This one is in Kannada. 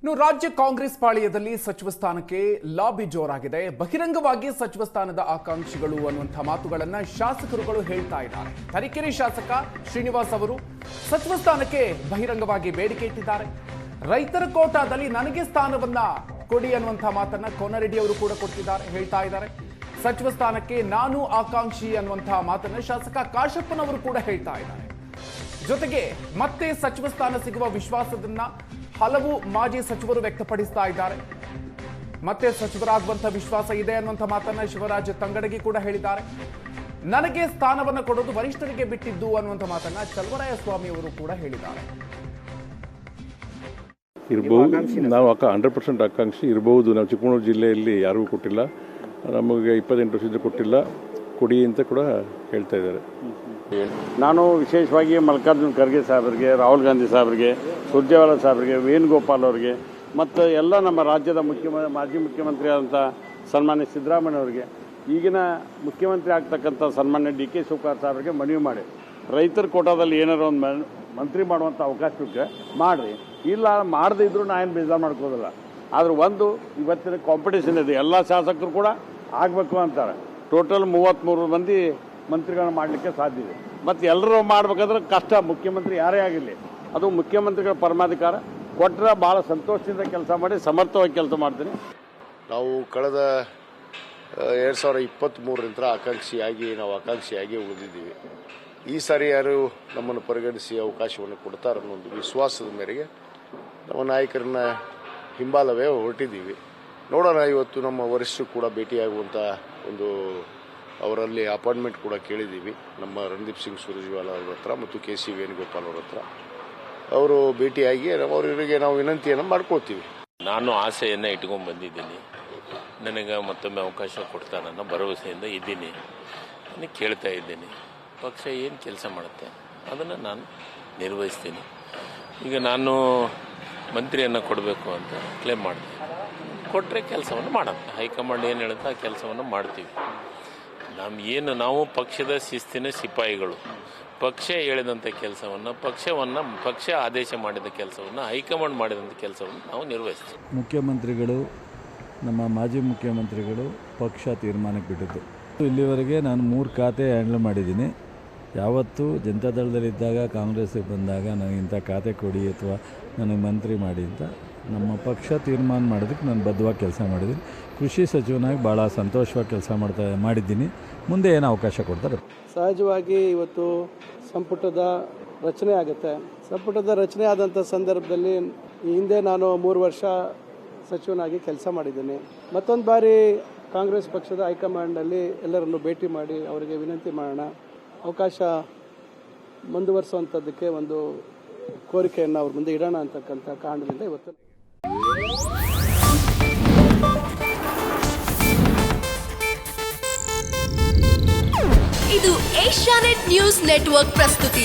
ಇನ್ನು ರಾಜ್ಯ ಕಾಂಗ್ರೆಸ್ ಪಾಳ್ಯದಲ್ಲಿ ಸಚಿವ ಸ್ಥಾನಕ್ಕೆ ಲಾಬಿ ಜೋರಾಗಿದೆ. ಬಹಿರಂಗವಾಗಿ ಸಚಿವ ಸ್ಥಾನದ ಆಕಾಂಕ್ಷಿಗಳು ಅನ್ನುವಂಥ ಮಾತುಗಳನ್ನ ಶಾಸಕರುಗಳು ಹೇಳ್ತಾ ಇದ್ದಾರೆ. ತರೀಕೆರೆ ಶಾಸಕ ಶ್ರೀನಿವಾಸ್ ಅವರು ಸಚಿವ ಸ್ಥಾನಕ್ಕೆ ಬಹಿರಂಗವಾಗಿ ಬೇಡಿಕೆ ಇಟ್ಟಿದ್ದಾರೆ. ರೈತರ ಕೋಟಾದಲ್ಲಿ ನನಗೆ ಸ್ಥಾನವನ್ನ ಕೊಡಿ ಅನ್ನುವಂಥ ಮಾತನ್ನ ಕೋನರೆಡ್ಡಿ ಅವರು ಕೂಡ ಹೇಳ್ತಾ ಇದ್ದಾರೆ. ಸಚಿವ ಸ್ಥಾನಕ್ಕೆ ನಾನು ಆಕಾಂಕ್ಷಿ ಅನ್ನುವಂಥ ಮಾತನ್ನ ಶಾಸಕ ಕಾಶಪ್ಪನವರು ಕೂಡ ಹೇಳ್ತಾ ಇದ್ದಾರೆ. ಜೊತೆಗೆ ಮತ್ತೆ ಸಚಿವ ಸ್ಥಾನ ಸಿಗುವ ವಿಶ್ವಾಸದನ್ನ ಹಲವು ಮಾಜಿ ಸಚಿವರು ವ್ಯಕ್ತಪಡಿಸ್ತಾ ಇದ್ದಾರೆ. ಮತ್ತೆ ಸಚಿವರಾಗುವಂತ ವಿಶ್ವಾಸ ಇದೆ ಅನ್ನುವಂಥ ಮಾತನ್ನ ಶಿವರಾಜ್ ತಂಗಡಗಿ ಕೂಡ ಹೇಳಿದ್ದಾರೆ. ನನಗೆ ಸ್ಥಾನವನ್ನು ಕೊಡೋದು ವರಿಷ್ಠರಿಗೆ ಬಿಟ್ಟಿದ್ದು ಅನ್ನುವಂಥ ಮಾತನ್ನ ಚಲುವರಾಯ ಸ್ವಾಮಿ ಅವರು ಕೂಡ ಹೇಳಿದ್ದಾರೆ. ಇರಬಹುದು, ನಾವು 100% ಆಕಾಂಕ್ಷಿ ಇರಬಹುದು. ನಾವು ಚಿಕ್ಕಮಗಳೂರು ಜಿಲ್ಲೆಯಲ್ಲಿ ಯಾರಿಗೂ ಕೊಟ್ಟಿಲ್ಲ, ನಮಗೆ 28 ವರ್ಷದಿಂದ ಕೊಟ್ಟಿಲ್ಲ, ಕೊಡಿ ಅಂತ ಕೂಡ ಹೇಳ್ತಾ ಇದ್ದಾರೆ. ನಾನು ವಿಶೇಷವಾಗಿ ಮಲ್ಲಿಕಾರ್ಜುನ್ ಖರ್ಗೆ ಸಾಹೇಬರಿಗೆ, ರಾಹುಲ್ ಗಾಂಧಿ ಸಾಹೇಬರಿಗೆ, ಸುರ್ಜೇವಾಲಾ ಸಾಹೇಬರಿಗೆ, ವೇಣುಗೋಪಾಲ್ ಅವರಿಗೆ ಮತ್ತು ಎಲ್ಲ ನಮ್ಮ ರಾಜ್ಯದ ಮಾಜಿ ಮುಖ್ಯಮಂತ್ರಿ ಆದಂಥ ಸನ್ಮಾನ್ಯ ಸಿದ್ದರಾಮಯ್ಯ ಅವರಿಗೆ, ಈಗಿನ ಮುಖ್ಯಮಂತ್ರಿ ಆಗ್ತಕ್ಕಂಥ ಸನ್ಮಾನ್ಯ ಡಿ ಕೆ ಶಿವಕುಮಾರ್ ಸಾಹೇಬರಿಗೆ ಮನವಿ ಮಾಡಿ ರೈತರ ಕೋಟಾದಲ್ಲಿ ಏನಾರು ಒಂದು ಮಂತ್ರಿ ಮಾಡುವಂಥ ಅವಕಾಶಕ್ಕೆ ಮಾಡಿರಿ. ಇಲ್ಲ ಮಾಡದೇ ಇದ್ರೂ ನಾ ಏನು ಬೇಜಾರು ಮಾಡ್ಕೋದಿಲ್ಲ. ಆದ್ರೆ ಒಂದು ಇವತ್ತಿನ ಕಾಂಪಿಟೇಷನ್ ಇದೆ, ಎಲ್ಲ ಶಾಸಕರು ಕೂಡ ಆಗಬೇಕು ಅಂತಾರೆ. ಟೋಟಲ್ 33 ಮಂದಿ ಮಂತ್ರಿಗಳನ್ನ ಮಾಡಲಿಕ್ಕೆ ಸಾಧ್ಯ ಇದೆ. ಮತ್ತು ಎಲ್ಲರೂ ಮಾಡಬೇಕಾದ್ರೆ ಕಷ್ಟ. ಮುಖ್ಯಮಂತ್ರಿ ಯಾರೇ ಆಗಿರಲಿ, ಅದು ಮುಖ್ಯಮಂತ್ರಿಗಳ ಪರಮಾಧಿಕಾರ. ಕೊಟ್ಟರೆ ಭಾಳ ಸಂತೋಷದಿಂದ ಕೆಲಸ ಮಾಡಿ ಸಮರ್ಥವಾಗಿ ಕೆಲಸ ಮಾಡ್ತೀನಿ. ನಾವು ಕಳೆದ 2023ರಿಂದ ಆಕಾಂಕ್ಷಿಯಾಗಿ ಉಳಿದಿದ್ದೀವಿ. ಈ ಸಾರಿ ಯಾರು ನಮ್ಮನ್ನು ಪರಿಗಣಿಸಿ ಅವಕಾಶವನ್ನು ಕೊಡ್ತಾರೆ ಅನ್ನೋ ಒಂದು ವಿಶ್ವಾಸದ ಮೇರೆಗೆ ನಮ್ಮ ನಾಯಕರನ್ನ ಹಿಂಬಾಲವೇ ಹೊರಟಿದ್ದೀವಿ. ನೋಡೋಣ, ಇವತ್ತು ನಮ್ಮ ವರಿಷ್ಠರು ಕೂಡ ಭೇಟಿಯಾಗುವಂಥ ಒಂದು ಅವರಲ್ಲಿ ಅಪಾಯಿಂಟ್ಮೆಂಟ್ ಕೂಡ ಕೇಳಿದ್ದೀವಿ. ನಮ್ಮ ರಣದೀಪ್ ಸಿಂಗ್ ಸುರ್ಜೇವಾಲಾ ಅವ್ರ ಹತ್ರ ಮತ್ತು ಕೆ ಸಿ ವೇಣುಗೋಪಾಲ್ ಅವ್ರ ಹತ್ರ ಅವರು ಭೇಟಿಯಾಗಿ ಅವರಿಗೆ ನಾವು ವಿನಂತಿಯನ್ನು ಮಾಡ್ಕೊಳ್ತೀವಿ. ನಾನು ಆಸೆಯನ್ನು ಇಟ್ಕೊಂಡು ಬಂದಿದ್ದೀನಿ. ನನಗೆ ಮತ್ತೊಮ್ಮೆ ಅವಕಾಶ ಕೊಡ್ತಾನನ್ನೋ ಭರವಸೆಯಿಂದ ಇದ್ದೀನಿ. ನನಗೆ ಕೇಳ್ತಾ ಇದ್ದೀನಿ, ಪಕ್ಷ ಏನು ಕೆಲಸ ಮಾಡುತ್ತೆ ಅದನ್ನು ನಾನು ನಿರ್ವಹಿಸ್ತೀನಿ. ಈಗ ನಾನು ಮಂತ್ರಿಯನ್ನು ಕೊಡಬೇಕು ಅಂತ ಕ್ಲೇಮ್ ಮಾಡಿದೆ. ಕೊಟ್ಟರೆ ಕೆಲಸವನ್ನು ಮಾಡೋಣ. ಹೈಕಮಾಂಡ್ ಏನು ಹೇಳುತ್ತೆ ಆ ಕೆಲಸವನ್ನು ಮಾಡ್ತೀವಿ. ನಾವು ಪಕ್ಷದ ಶಿಸ್ತಿನ ಸಿಪಾಯಿಗಳು. ಪಕ್ಷ ಹೇಳಿದಂಥ ಕೆಲಸವನ್ನು ಪಕ್ಷ ಆದೇಶ ಮಾಡಿದ ಕೆಲಸವನ್ನು ಹೈಕಮಾಂಡ್ ಮಾಡಿದಂಥ ಕೆಲಸವನ್ನು ನಾವು ನಿರ್ವಹಿಸ್ತೀವಿ. ಮುಖ್ಯಮಂತ್ರಿಗಳು, ನಮ್ಮ ಮಾಜಿ ಮುಖ್ಯಮಂತ್ರಿಗಳು ಪಕ್ಷ ತೀರ್ಮಾನಕ್ಕೆ ಬಿಟ್ಟಿದ್ದು. ಇಲ್ಲಿವರೆಗೆ ನಾನು 3 ಖಾತೆ ಹ್ಯಾಂಡಲ್ ಮಾಡಿದ್ದೀನಿ. ಯಾವತ್ತೂ ಜನತಾದಳದಲ್ಲಿದ್ದಾಗ, ಕಾಂಗ್ರೆಸ್ಸಿಗೆ ಬಂದಾಗ ನನಗೆ ಇಂಥ ಖಾತೆ ಕೊಡಿ ಅಥವಾ ನನಗೆ ಮಂತ್ರಿ ಮಾಡಿ ಅಂತ ನಮ್ಮ ಪಕ್ಷ ತೀರ್ಮಾನ ಮಾಡೋದಕ್ಕೆ ನಾನು ಬದ್ಧವಾಗಿ ಕೆಲಸ ಮಾಡಿದ್ದೀನಿ. ಕೃಷಿ ಸಚಿವನಾಗಿ ಭಾಳ ಸಂತೋಷವಾಗಿ ಕೆಲಸ ಮಾಡಿದ್ದೀನಿ. ಮುಂದೆ ಏನು ಅವಕಾಶ ಕೊಡ್ತಾರೆ. ಸಹಜವಾಗಿ ಇವತ್ತು ಸಂಪುಟದ ರಚನೆ ಆಗುತ್ತೆ. ಸಂಪುಟದ ರಚನೆ ಆದಂಥ ಸಂದರ್ಭದಲ್ಲಿ ಈ ಹಿಂದೆ ನಾನು 3 ವರ್ಷ ಸಚಿವನಾಗಿ ಕೆಲಸ ಮಾಡಿದ್ದೀನಿ. ಮತ್ತೊಂದು ಬಾರಿ ಕಾಂಗ್ರೆಸ್ ಪಕ್ಷದ ಹೈಕಮಾಂಡಲ್ಲಿ ಎಲ್ಲರನ್ನು ಭೇಟಿ ಮಾಡಿ ಅವರಿಗೆ ವಿನಂತಿ ಮಾಡೋಣ, ಅವಕಾಶ ಮುಂದುವರಿಸುವಂಥದ್ದಕ್ಕೆ ಒಂದು ಕೋರಿಕೆಯನ್ನು ಅವ್ರ ಮುಂದೆ ಇಡೋಣ ಅಂತಕ್ಕಂಥ ಕಾರಣದಿಂದ ಇವತ್ತು. ಇದು ಏಷ್ಯಾನೆಟ್ ನ್ಯೂಸ್ ನೆಟ್ವರ್ಕ್ ಪ್ರಸ್ತುತಿ.